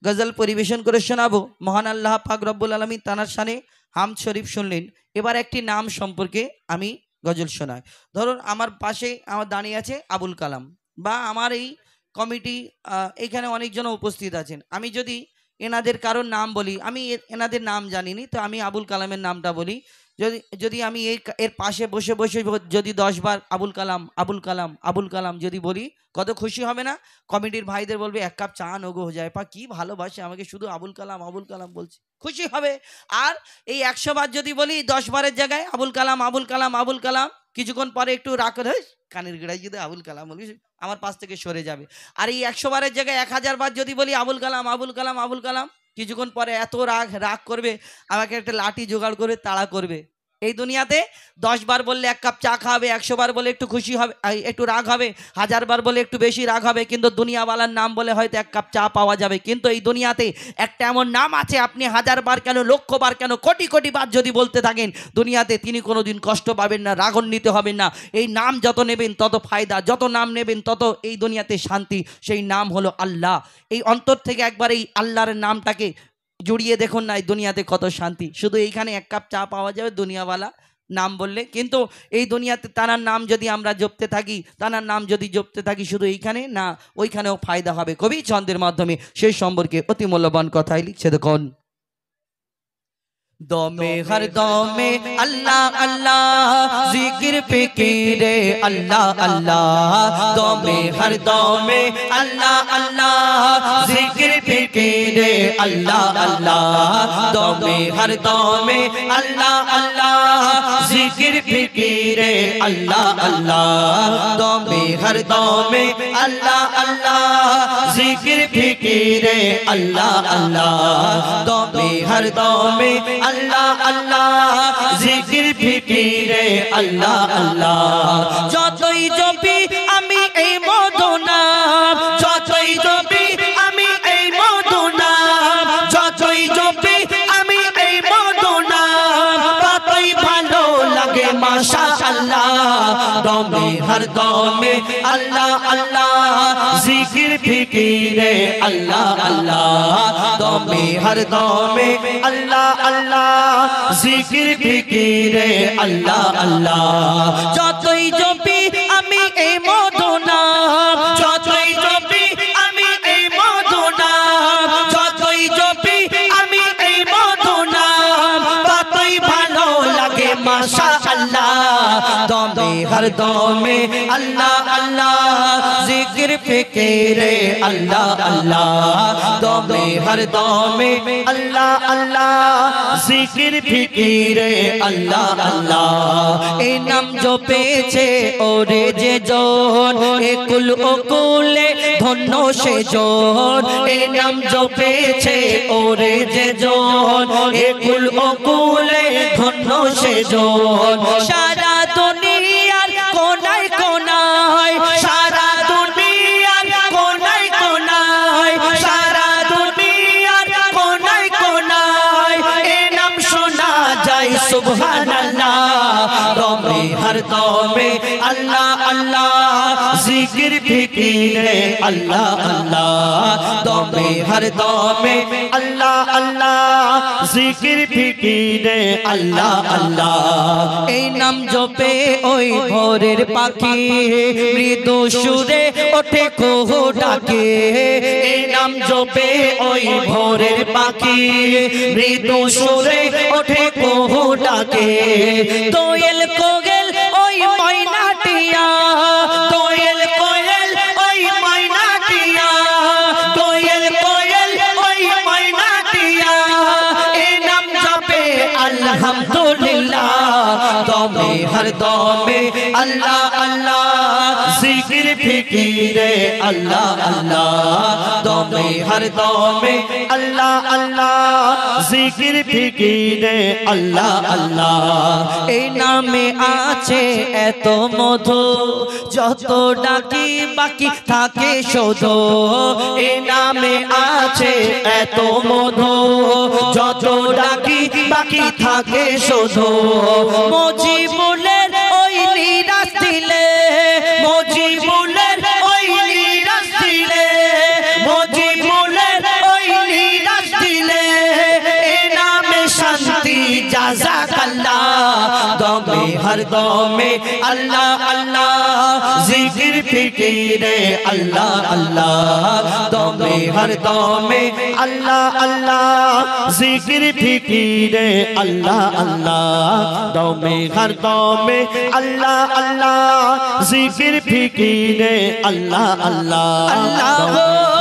গজল পরিবেশন করে শোনাবো। মহান আল্লাহ পাক রব্বুল আলামিন তানার শানে হামদ শরীফ শুনলেন। এবার একটি নাম সম্পর্কে আমি গজল শোনাই। ধরুন আমার পাশে আমার দাঁড়িয়ে আছে আবুল কালাম, বা আমার এই কমিটি এখানে অনেকজন উপস্থিত আছেন। আমি যদি এনাদের কারোর নাম বলি, আমি এনাদের নাম জানিনি, তো আমি আবুল কালামের নামটা বলি। যদি আমি এর পাশে বসে বসে যদি 10 বার আবুল কালাম আবুল কালাম আবুল কালাম যদি বলি, কত খুশি হবে না? কমিটির ভাইদের বলবে এক কাপ চা নোগো হয়ে যায়, পা কি ভালোবাসে আমাকে, শুধু আবুল কালাম বলছে, খুশি হবে। আর এই 100 বার যদি বলি, 10 বারের জায়গায় আবুল কালাম আবুল কালাম আবুল কালাম, কিছুক্ষণ পরে একটু রাগ করে কানের গিড়ায় যদি আবুল কালাম বলি, আমার পাশ থেকে সরে যাবে। আর এই 100 বারের জায়গায় 1000 বার যদি বলি আবুল কালাম আবুল কালাম আবুল কালাম, কিছুক্ষণ পরে এত রাগ করবে, আমাকে একটা লাঠি জোগাড় করে তাড়া করবে। এই দুনিয়াতে 10 বার বললে এক কাপ চা খাবে, 100 বার বলে একটু খুশি হবে, একটু রাগ হবে, 1000 বার বলে একটু বেশি রাগ হবে, কিন্তু দুনিয়াওয়ালার নাম বলে হয়তো এক কাপ চা পাওয়া যাবে। কিন্তু এই দুনিয়াতে একটা এমন নাম আছে, আপনি 1000 বার কেন, লক্ষ বার কেন, কোটি কোটি বার যদি বলতে থাকেন, দুনিয়াতে তিনি কোনোদিন কষ্ট পাবেন না, রাগান্বিত হবেন না। এই নাম যত নেবেন তত ফায়দা, যত নাম নেবেন তত এই দুনিয়াতে শান্তি। সেই নাম হলো আল্লাহ। এই অন্তর থেকে একবার এই আল্লাহর নামটাকে জুড়িয়ে দেখুন না, এই দুনিয়াতে কত শান্তি। শুধু এইখানে এক কাপ চা পাওয়া যাবে দুনিয়াওয়ালা নাম বললে, কিন্তু এই দুনিয়াতে তানার নাম যদি আমরা জপতে থাকি, তানার নাম যদি জপতে থাকি, শুধু এইখানে না ওইখানেও ফায়দা হবে। কবি ছন্দের মাধ্যমে সেই সম্পর্কে অতি মূল্যবান কথাই লিখছে, দেখুন। দমে হর দমে আল্লাহ আল্লাহ, জিকির ফিকিরে আল্লাহ আল্লাহ, দমে হর দমে আল্লাহ আল্লাহ, জিকির ফিকিরে আল্লাহ আল্লাহ, দমে হর দমে আল্লাহ আল্লাহ, জিকির ফিকিরে আল্লাহ আল্লাহ, দমে হর দমে আল্লাহ আল্লাহ, জিকির ফিকিরে আল্লাহ আল্লাহ, দমে হর দমে আল্লাহ আল্লাহ, জিকির ফিকিরে আল্লাহ আল্লাহ। যতই জপি আমি এই মধু নাম, যতই জপি আমি এই মধু নাম, যতই জপি আমি এই মধু নাম, ততই ভালো লাগে মাশাআল্লাহ। দমে হর দমে আল্লাহ আল্লাহ, জিকির ফিকিরে আল্লাহ আল্লাহ, দমে হর দমে আল্লাহ আল্লাহ, জিকির ফিকিরে আল্লাহ আল্লাহ। যতই জপি আমি এই মধু নাম, যতই জপি আমি এই মধু নাম, যতই জপি আমি এই মধু নাম, ততই ভালো লাগে মাশাআল্লাহ। দমে হর দমে আল্লাহ আল্লাহ, জিকির ফিকিরে আল্লাহ আল্লাহ, দমে হর দমে আল্লাহ আল্লাহ, জিকির ফিকিরে আল্লাহ আল্লাহ। এই নাম জপেছে ওরে যে জন, একুল ওকুলে ধন্য সে জন। এই নাম জপেছে ওরে যে জন, একুল ওকুলে ধন্য সে জন। সারা দুনিয়ার কোনায় কোনায়, সারা দুনিয়ার কোনায় কোনায়, সারা দুনিয়ার কোনায় কোনায় এ নাম শোনা যায় সুবহানাল্লাহ। দমে হর দমে আল্লাহ আল্লাহ, জিকির ফিকিরে আল্লাহ আল্লাহ, দমে হর দমে আল্লাহ আল্লাহ, জিকির ফিকিরে আল্লাহ আল্লাহ। এই নাম জপে ওই ভোরের পাখি, মৃদু সুরে ওঠে কুহু ডাকে। এই নাম জপে ওই ভোরের পাখি, মৃদু সুরে ওঠে কুহু ডাকে। দোয়েল কোয়েল ওই ময়নাটিয়া, দোয়েল কোয়েল ওই ময়নাটিয়া, দোয়েল কোয়েল ওই ময়নাটিয়া। এই নাম জপে আলহামদুলিল্লাহ। দমে হর দমে আল্লাহ আল্লাহ, জিকির ফিকিরে আল্লাহ আল্লাহ, দমে হর দমে আল্লাহ আল্লাহ, জিকির ফিকিরে আল্লাহ আল্লাহ। এই নামে আছে এত মধু, যত ডাকি বাকি থাকে শুধু। এই নামে আছে এত মধু, যত ডাকি বাকি থাকে শুধু। মুজিবুলের ওই নিরাশ দিলে, মুজিবুলের ওই নিরাশ দিলে, মুজিবুলের ওই दौमे अल्लाह अल्लाह जिक्र फिकीरे अल्लाह अल्लाह दौमे हर दौमे अल्लाह अल्लाह जिक्र फिकीरे अल्लाह अल्लाह दौमे हर दौमे अल्लाह अल्लाह जिक्र फिकीरे अल्लाह अल्लाह अल्लाह